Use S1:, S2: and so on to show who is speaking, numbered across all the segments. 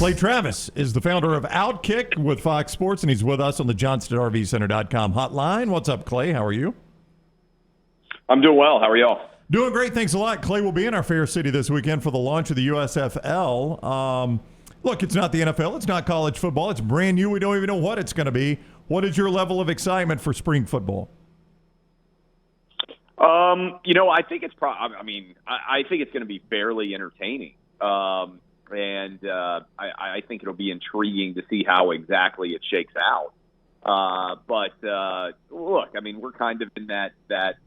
S1: Clay Travis is the founder of Outkick with Fox Sports, and he's with us on the JohnstonRVCenter.com hotline. What's up, Clay? How are you?
S2: I'm doing well. How are y'all?
S1: Doing great. Thanks a lot. Clay will be in our fair city this weekend for the launch of the USFL. Look, it's not the NFL. It's not college football. It's brand new. We don't even know what it's going to be. What is your level of excitement for spring football?
S2: I think it's I think it's going to be fairly entertaining. I think it'll be intriguing to see how exactly it shakes out. Look, I mean, we're kind of in that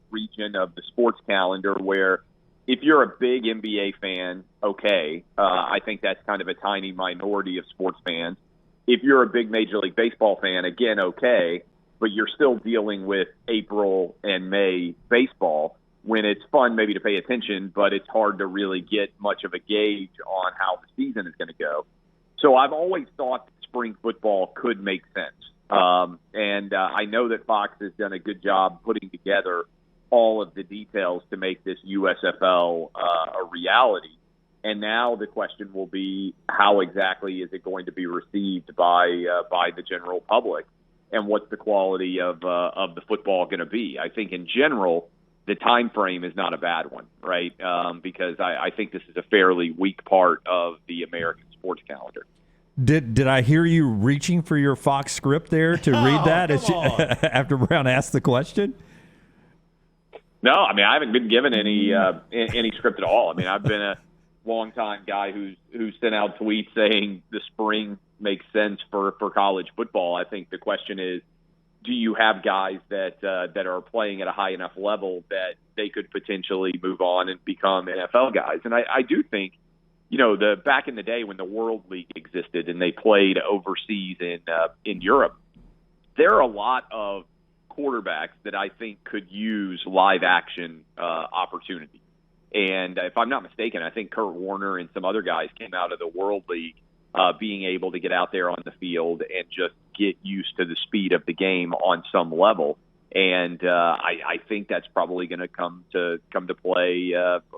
S2: region of the sports calendar where if you're a big NBA fan, okay, I think that's kind of a tiny minority of sports fans. If you're a big Major League Baseball fan, again, okay, but you're still dealing with April and May baseball when it's fun maybe to pay attention, but it's hard to really get much of a gauge on how the season is going to go. So I've always thought that spring football could make sense. I know that Fox has done a good job putting together all of the details to make this USFL a reality. And now the question will be, how exactly is it going to be received by the general public, and what's the quality of the football going to be? I think in general, the time frame is not a bad one, right? Because I think this is a fairly weak part of the American sports calendar.
S3: Did I hear you reaching for your Fox script there to read that after Brown asked the question?
S2: No, I mean, I haven't been given any script at all. I mean, I've been a longtime guy who's sent out tweets saying the spring makes sense for college football. I think the question is, do you have guys that are playing at a high enough level that they could potentially move on and become NFL guys? And I do think, back in the day when the World League existed and they played overseas in Europe, there are a lot of quarterbacks that I think could use live action opportunity. And if I'm not mistaken, I think Kurt Warner and some other guys came out of the World League being able to get out there on the field and just get used to the speed of the game on some level. And I think that's probably going to come to play.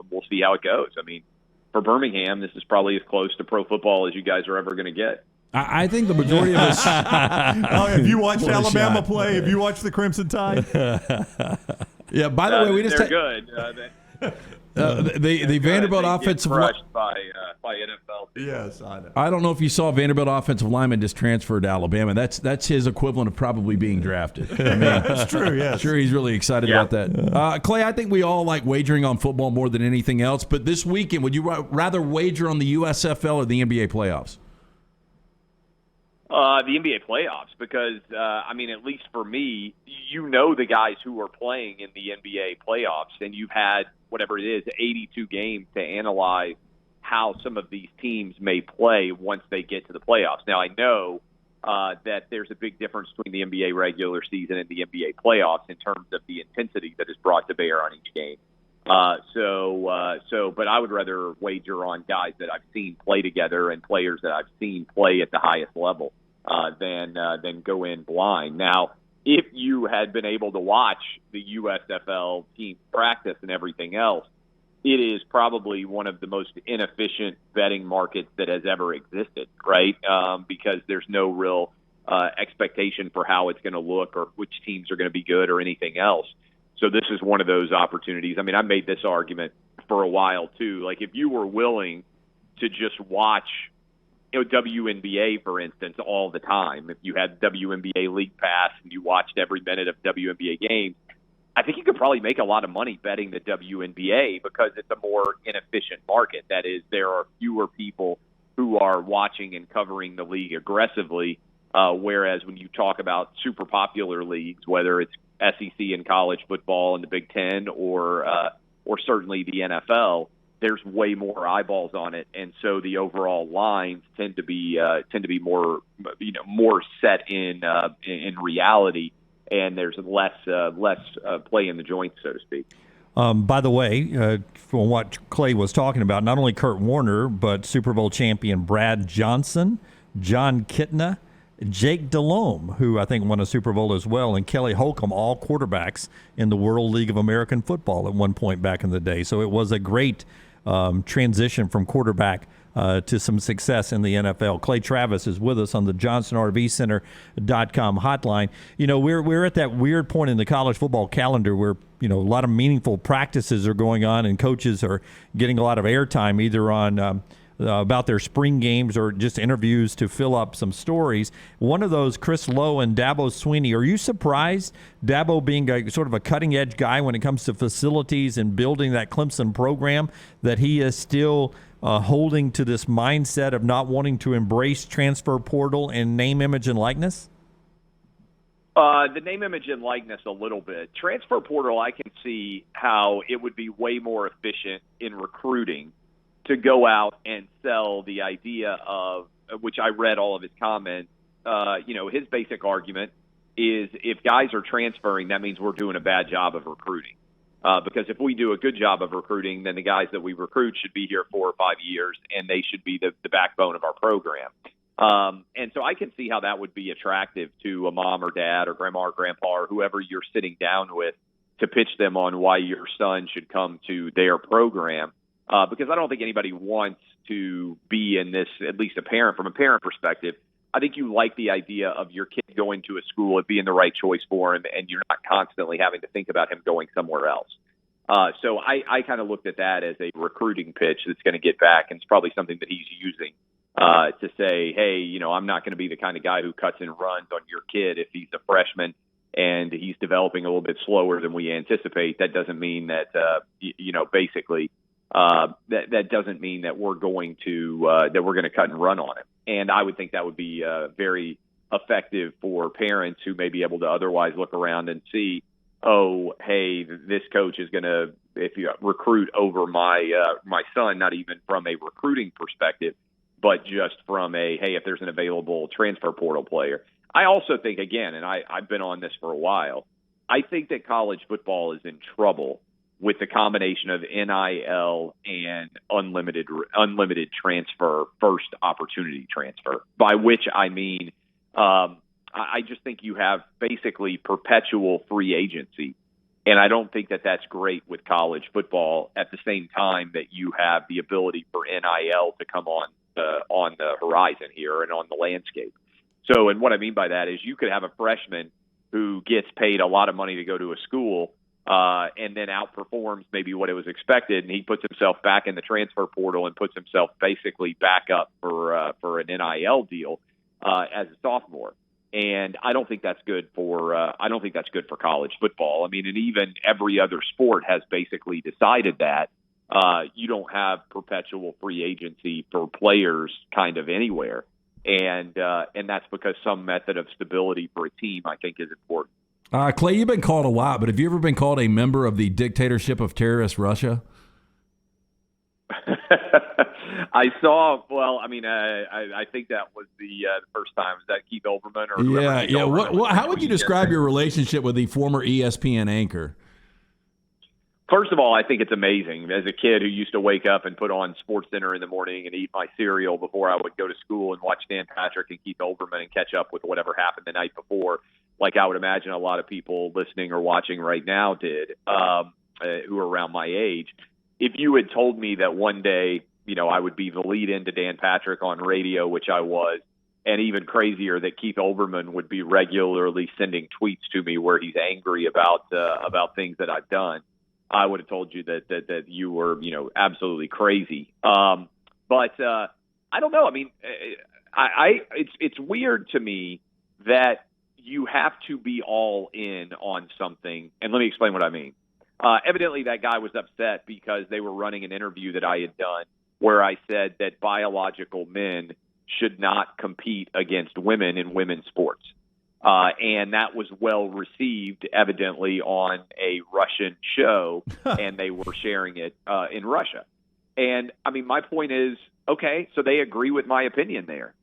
S2: We'll see how it goes. I mean, for Birmingham, this is probably as close to pro football as you guys are ever going to get.
S4: I think the majority of us.
S1: Have you watched Alabama play? Have you watched the Crimson Tide?
S4: Yeah. By the way, we just
S2: they're good.
S4: The Vanderbilt offensive
S2: crushed by NFL.
S1: Yes, I know.
S4: I don't know if you saw Vanderbilt offensive lineman just transferred to Alabama. That's his equivalent of probably being drafted. I mean,
S1: that's true. Yes,
S4: I'm sure he's really excited about that. Clay, I think we all like wagering on football more than anything else. But this weekend, would you rather wager on the USFL or the NBA playoffs?
S2: The NBA playoffs, because, at least for me, the guys who are playing in the NBA playoffs, and you've had, whatever it is, 82 games to analyze how some of these teams may play once they get to the playoffs. Now, I know that there's a big difference between the NBA regular season and the NBA playoffs in terms of the intensity that is brought to bear on each game. But I would rather wager on guys that I've seen play together and players that I've seen play at the highest level than go in blind. Now, if you had been able to watch the USFL team practice and everything else, it is probably one of the most inefficient betting markets that has ever existed, right? Because there's no real expectation for how it's going to look or which teams are going to be good or anything else. So this is one of those opportunities. I mean, I made this argument for a while, too. Like, if you were willing to just watch, WNBA, for instance, all the time, if you had WNBA League Pass and you watched every minute of WNBA games, I think you could probably make a lot of money betting the WNBA because it's a more inefficient market. That is, there are fewer people who are watching and covering the league aggressively, whereas when you talk about super popular leagues, whether it's SEC and college football and the Big Ten or certainly the NFL, there's way more eyeballs on it, and so the overall lines tend to be more set in reality, and there's less play in the joints, so to speak.
S3: By the way, from what Clay was talking about, not only Kurt Warner, but Super Bowl champion Brad Johnson, John Kitna, Jake Delhomme, who I think won a Super Bowl as well, and Kelly Holcomb, all quarterbacks in the World League of American Football at one point back in the day. So it was a great transition from quarterback to some success in the NFL. Clay Travis is with us on the JohnsonRVCenter.com hotline. You know, we're at that weird point in the college football calendar where, you know, a lot of meaningful practices are going on and coaches are getting a lot of airtime either on about their spring games or just interviews to fill up some stories. One of those, Chris Lowe and Dabo Swinney. Are you surprised, Dabo being a sort of a cutting-edge guy when it comes to facilities and building that Clemson program, that he is still holding to this mindset of not wanting to embrace transfer portal and name, image, and likeness?
S2: The name, image, and likeness a little bit. Transfer portal, I can see how it would be way more efficient in recruiting to go out and sell the idea of, which I read all of his comments, his basic argument is if guys are transferring, that means we're doing a bad job of recruiting. Because if we do a good job of recruiting, then the guys that we recruit should be here 4 or 5 years, and they should be the backbone of our program. And so I can see how that would be attractive to a mom or dad or grandma or grandpa or whoever you're sitting down with to pitch them on why your son should come to their program. Because I don't think anybody wants to be in this, at least from a parent perspective. I think you like the idea of your kid going to a school, it being the right choice for him, and you're not constantly having to think about him going somewhere else. So I kind of looked at that as a recruiting pitch that's going to get back, and it's probably something that he's using to say, hey, I'm not going to be the kind of guy who cuts and runs on your kid if he's a freshman and he's developing a little bit slower than we anticipate. That doesn't mean that, basically, that doesn't mean that we're going to cut and run on it. And I would think that would be very effective for parents who may be able to otherwise look around and see, oh, hey, this coach is going to, if you recruit over my son, not even from a recruiting perspective, but just from a, hey, if there's an available transfer portal player. I also think, again, and I've been on this for a while, I think that college football is in trouble with the combination of NIL and unlimited transfer, first opportunity transfer, by which I mean I just think you have basically perpetual free agency. And I don't think that that's great with college football at the same time that you have the ability for NIL to come on the horizon here and on the landscape. So, and what I mean by that is you could have a freshman who gets paid a lot of money to go to a school and then outperforms maybe what it was expected, and he puts himself back in the transfer portal and puts himself basically back up for an NIL deal as a sophomore. And I don't think that's good for college football. I mean, and even every other sport has basically decided that you don't have perpetual free agency for players kind of anywhere, and that's because some method of stability for a team I think is important.
S4: Clay, you've been called a lot, but have you ever been called a member of the dictatorship of terrorist Russia?
S2: I saw. Well, I mean, I think that was the first time. Was that Keith Olbermann? Or
S4: yeah. How would you describe your relationship with the former ESPN anchor?
S2: First of all, I think it's amazing. As a kid who used to wake up and put on SportsCenter in the morning and eat my cereal before I would go to school and watch Dan Patrick and Keith Olbermann and catch up with whatever happened the night before, like I would imagine a lot of people listening or watching right now did, who are around my age. If you had told me that one day, I would be the lead in to Dan Patrick on radio, which I was, and even crazier that Keith Olbermann would be regularly sending tweets to me where he's angry about things that I've done, I would have told you that you were, absolutely crazy. But I don't know. I mean, it's weird to me that you have to be all in on something. And let me explain what I mean. Evidently, that guy was upset because they were running an interview that I had done where I said that biological men should not compete against women in women's sports. And that was well received, evidently, on a Russian show, and they were sharing it in Russia. And, I mean, my point is, okay, so they agree with my opinion there.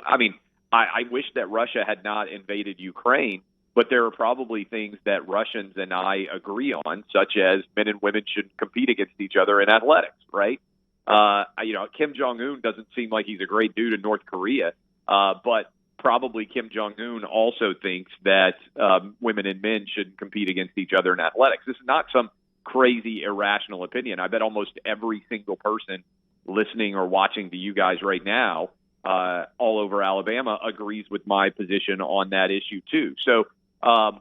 S2: I mean, I wish that Russia had not invaded Ukraine, but there are probably things that Russians and I agree on, such as men and women shouldn't compete against each other in athletics, right? Kim Jong-un doesn't seem like he's a great dude in North Korea, but probably Kim Jong-un also thinks that women and men shouldn't compete against each other in athletics. This is not some crazy, irrational opinion. I bet almost every single person listening or watching to you guys right now, all over Alabama, agrees with my position on that issue too. So, I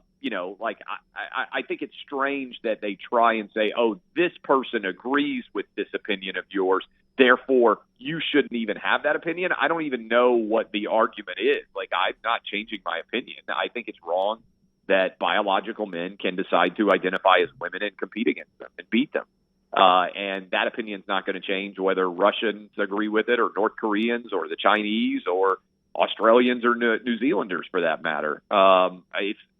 S2: think it's strange that they try and say, oh, this person agrees with this opinion of yours, therefore you shouldn't even have that opinion. I don't even know what the argument is. Like, I'm not changing my opinion. I think it's wrong that biological men can decide to identify as women and compete against them and beat them. And that opinion's not going to change whether Russians agree with it or North Koreans or the Chinese or Australians or New Zealanders, for that matter.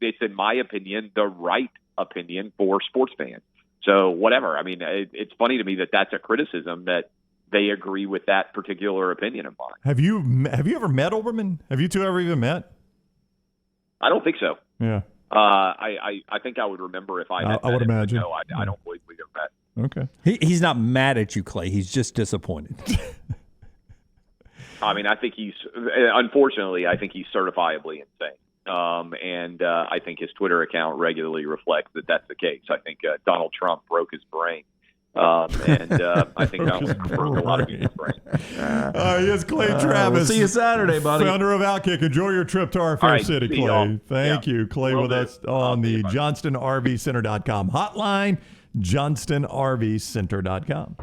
S2: It's, in my opinion, the right opinion for sports fans. So whatever. I mean, it's funny to me that that's a criticism, that they agree with that particular opinion of mine.
S1: Have you ever met Olbermann? Have you two ever even met?
S2: I don't think so.
S1: Yeah.
S2: I think I would remember if I had
S1: I would
S2: him,
S1: imagine.
S2: No, I don't believe we've ever met.
S1: Okay.
S3: He's not mad at you, Clay. He's just disappointed.
S2: I mean, unfortunately, I think he's certifiably insane. And I think his Twitter account regularly reflects that that's the case. I think Donald Trump broke his brain. And I think that broke a lot of people's brain.
S1: Yes, Clay Travis.
S4: We'll see you Saturday, buddy.
S1: Founder of Outkick. Enjoy your trip to our fair
S2: right,
S1: city,
S2: see
S1: Clay.
S2: y'all.
S1: Thank you. Clay with us on the JohnstonRVCenter.com hotline, JohnstonRVCenter.com.